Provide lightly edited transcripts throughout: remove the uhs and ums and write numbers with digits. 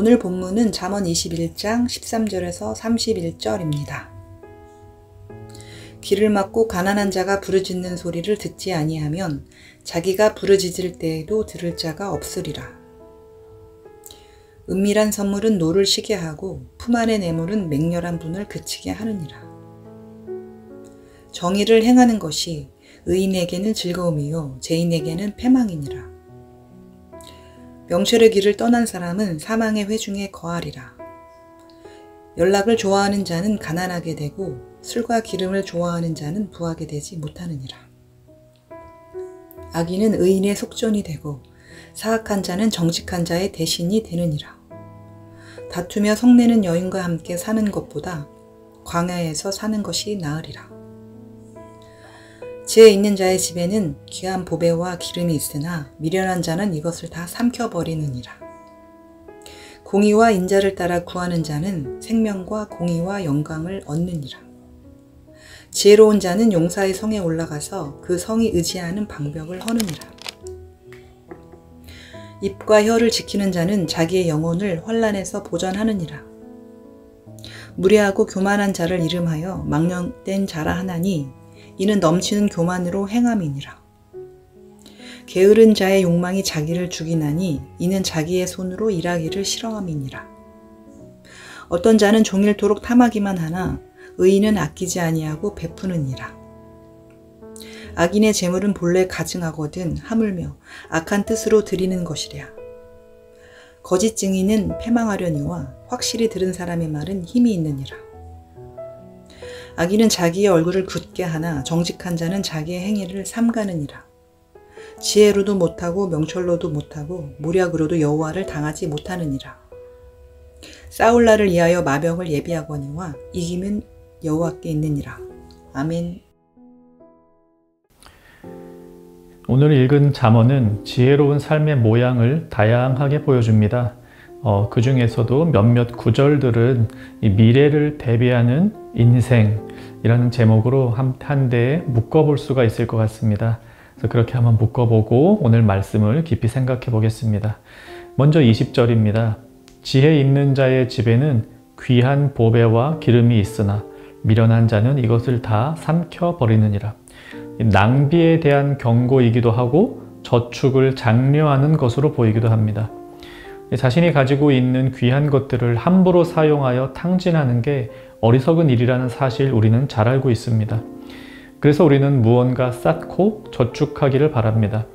오늘 본문은 잠언 21장 13절에서 31절입니다. 귀를 막고 가난한 자가 부르짖는 소리를 듣지 아니하면 자기가 부르짖을 때에도 들을 자가 없으리라. 은밀한 선물은 노를 쉬게 하고 품 안의 뇌물은 맹렬한 분을 그치게 하느니라. 정의를 행하는 것이 의인에게는 즐거움이요 죄인에게는 패망이니라. 명철의 길을 떠난 사람은 사망의 회중에 거하리라. 연락을 좋아하는 자는 가난하게 되고 술과 기름을 좋아하는 자는 부하게 되지 못하느니라. 악인은 의인의 속전이 되고 사악한 자는 정직한 자의 대신이 되느니라. 다투며 성내는 여인과 함께 사는 것보다 광야에서 사는 것이 나으리라. 지혜 있는 자의 집에는 귀한 보배와 기름이 있으나 미련한 자는 이것을 다 삼켜버리느니라. 공의와 인자를 따라 구하는 자는 생명과 공의와 영광을 얻느니라. 지혜로운 자는 용사의 성에 올라가서 그 성이 의지하는 방벽을 허느니라. 입과 혀를 지키는 자는 자기의 영혼을 환난에서 보전하느니라. 무례하고 교만한 자를 이름하여 망령된 자라 하나니 이는 넘치는 교만으로 행함이니라. 게으른 자의 욕망이 자기를 죽이나니 이는 자기의 손으로 일하기를 싫어함이니라. 어떤 자는 종일토록 탐하기만 하나 의인은 아끼지 아니하고 베푸느니라. 악인의 재물은 본래 가증하거든 하물며 악한 뜻으로 드리는 것이랴. 거짓 증인은 패망하려니와 확실히 들은 사람의 말은 힘이 있느니라. 악인은 자기의 얼굴을 굳게 하나 정직한 자는 자기의 행위를 삼가느니라. 지혜로도 못하고 명철로도 못하고 모략으로도 여호와를 당하지 못하느니라. 싸울 날을 위하여 마병을 예비하거니와 이김은 여호와께 있느니라. 아멘. 오늘 읽은 잠언은 지혜로운 삶의 모양을 다양하게 보여줍니다. 그 중에서도 몇몇 구절들은 이 미래를 대비하는 인생이라는 제목으로 한 대에 묶어볼 수가 있을 것 같습니다. 그래서 그렇게 한번 묶어보고 오늘 말씀을 깊이 생각해 보겠습니다. 먼저 20절입니다. 지혜 있는 자의 집에는 귀한 보배와 기름이 있으나 미련한 자는 이것을 다 삼켜버리느니라. 낭비에 대한 경고이기도 하고 저축을 장려하는 것으로 보이기도 합니다. 자신이 가지고 있는 귀한 것들을 함부로 사용하여 탕진하는 게 어리석은 일이라는 사실 우리는 잘 알고 있습니다. 그래서 우리는 무언가 쌓고 저축하기를 바랍니다.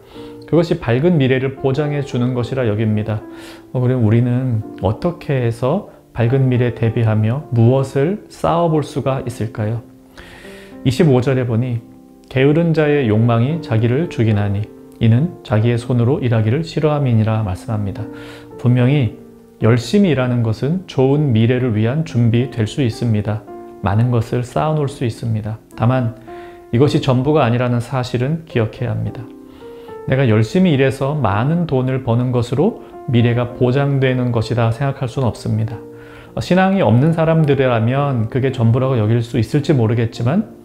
그것이 밝은 미래를 보장해 주는 것이라 여깁니다. 그럼 우리는 어떻게 해서 밝은 미래 대비하며 무엇을 쌓아볼 수가 있을까요? 25절에 보니 게으른 자의 욕망이 자기를 죽이나니 이는 자기의 손으로 일하기를 싫어함이니라 말씀합니다. 분명히 열심히 일하는 것은 좋은 미래를 위한 준비될 수 있습니다. 많은 것을 쌓아놓을 수 있습니다. 다만 이것이 전부가 아니라는 사실은 기억해야 합니다. 내가 열심히 일해서 많은 돈을 버는 것으로 미래가 보장되는 것이다 생각할 수는 없습니다. 신앙이 없는 사람들이라면 그게 전부라고 여길 수 있을지 모르겠지만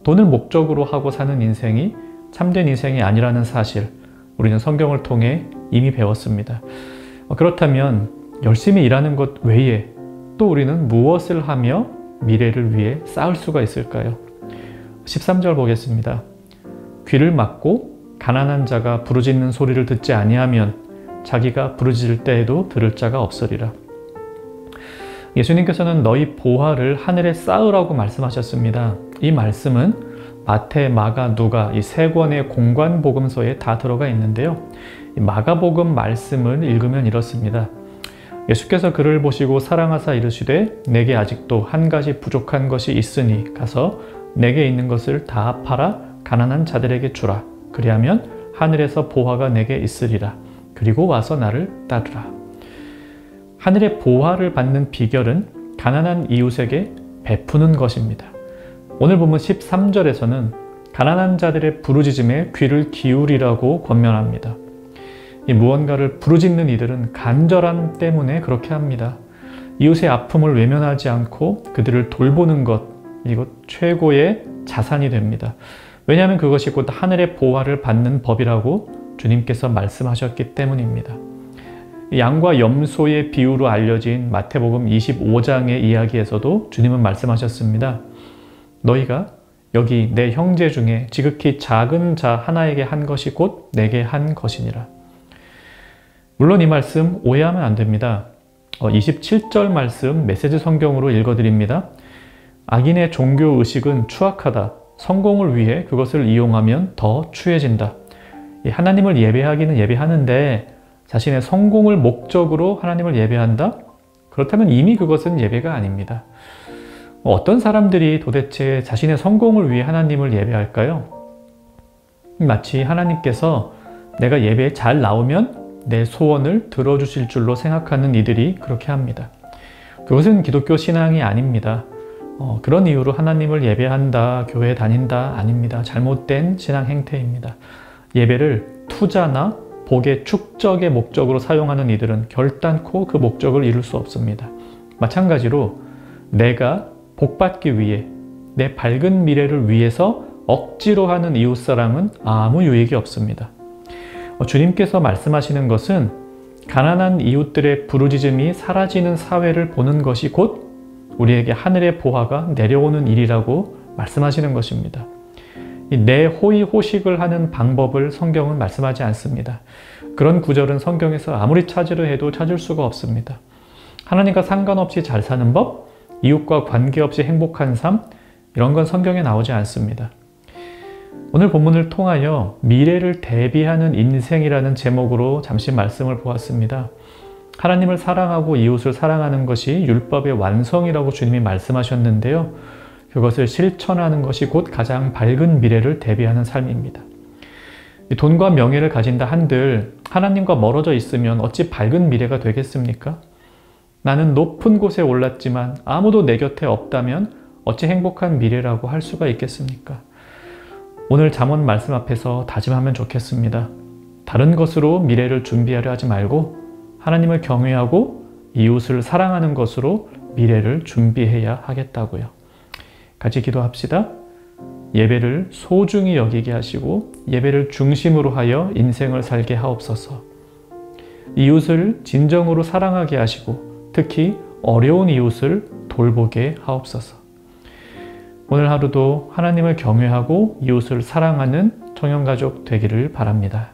돈을 목적으로 하고 사는 인생이 참된 인생이 아니라는 사실 우리는 성경을 통해 이미 배웠습니다. 그렇다면 열심히 일하는 것 외에 또 우리는 무엇을 하며 미래를 위해 쌓을 수가 있을까요? 13절 보겠습니다. 귀를 막고 가난한 자가 부르짖는 소리를 듣지 아니하면 자기가 부르짖을 때에도 들을 자가 없으리라. 예수님께서는 너희 보화를 하늘에 쌓으라고 말씀하셨습니다. 이 말씀은 마태, 마가, 누가 이 세 권의 공관복음서에 다 들어가 있는데요. 이 마가복음 말씀을 읽으면 이렇습니다. 예수께서 그를 보시고 사랑하사 이르시되 내게 아직도 한 가지 부족한 것이 있으니 가서 내게 있는 것을 다 팔아 가난한 자들에게 주라. 그리하면 하늘에서 보화가 내게 있으리라. 그리고 와서 나를 따르라. 하늘의 보화를 받는 비결은 가난한 이웃에게 베푸는 것입니다. 오늘 보면 13절에서는 가난한 자들의 부르짖음에 귀를 기울이라고 권면합니다. 이 무언가를 부르짖는 이들은 간절함 때문에 그렇게 합니다. 이웃의 아픔을 외면하지 않고 그들을 돌보는 것, 이것 최고의 자산이 됩니다. 왜냐하면 그것이 곧 하늘의 보화를 받는 법이라고 주님께서 말씀하셨기 때문입니다. 양과 염소의 비유로 알려진 마태복음 25장의 이야기에서도 주님은 말씀하셨습니다. 너희가 여기 내 형제 중에 지극히 작은 자 하나에게 한 것이 곧 내게 한 것이니라. 물론 이 말씀 오해하면 안 됩니다. 27절 말씀 메시지 성경으로 읽어드립니다. 악인의 종교 의식은 추악하다. 성공을 위해 그것을 이용하면 더 추해진다. 하나님을 예배하기는 예배하는데 자신의 성공을 목적으로 하나님을 예배한다? 그렇다면 이미 그것은 예배가 아닙니다. 어떤 사람들이 도대체 자신의 성공을 위해 하나님을 예배할까요? 마치 하나님께서 내가 예배에 잘 나오면 내 소원을 들어주실 줄로 생각하는 이들이 그렇게 합니다. 그것은 기독교 신앙이 아닙니다. 그런 이유로 하나님을 예배한다, 교회 다닌다 아닙니다. 잘못된 신앙 행태입니다. 예배를 투자나 복의 축적의 목적으로 사용하는 이들은 결단코 그 목적을 이룰 수 없습니다. 마찬가지로 내가 복받기 위해 내 밝은 미래를 위해서 억지로 하는 이웃사랑은 아무 유익이 없습니다. 주님께서 말씀하시는 것은 가난한 이웃들의 부르짖음이 사라지는 사회를 보는 것이 곧 우리에게 하늘의 보화가 내려오는 일이라고 말씀하시는 것입니다. 내 호의호식을 하는 방법을 성경은 말씀하지 않습니다. 그런 구절은 성경에서 아무리 찾으려 해도 찾을 수가 없습니다. 하나님과 상관없이 잘 사는 법, 이웃과 관계없이 행복한 삶, 이런 건 성경에 나오지 않습니다. 오늘 본문을 통하여 미래를 대비하는 인생이라는 제목으로 잠시 말씀을 보았습니다. 하나님을 사랑하고 이웃을 사랑하는 것이 율법의 완성이라고 주님이 말씀하셨는데요. 그것을 실천하는 것이 곧 가장 밝은 미래를 대비하는 삶입니다. 돈과 명예를 가진다 한들 하나님과 멀어져 있으면 어찌 밝은 미래가 되겠습니까? 나는 높은 곳에 올랐지만 아무도 내 곁에 없다면 어찌 행복한 미래라고 할 수가 있겠습니까? 오늘 잠언 말씀 앞에서 다짐하면 좋겠습니다. 다른 것으로 미래를 준비하려 하지 말고 하나님을 경외하고 이웃을 사랑하는 것으로 미래를 준비해야 하겠다고요. 같이 기도합시다. 예배를 소중히 여기게 하시고 예배를 중심으로 하여 인생을 살게 하옵소서. 이웃을 진정으로 사랑하게 하시고 특히 어려운 이웃을 돌보게 하옵소서. 오늘 하루도 하나님을 경외하고 이웃을 사랑하는 청년가족 되기를 바랍니다.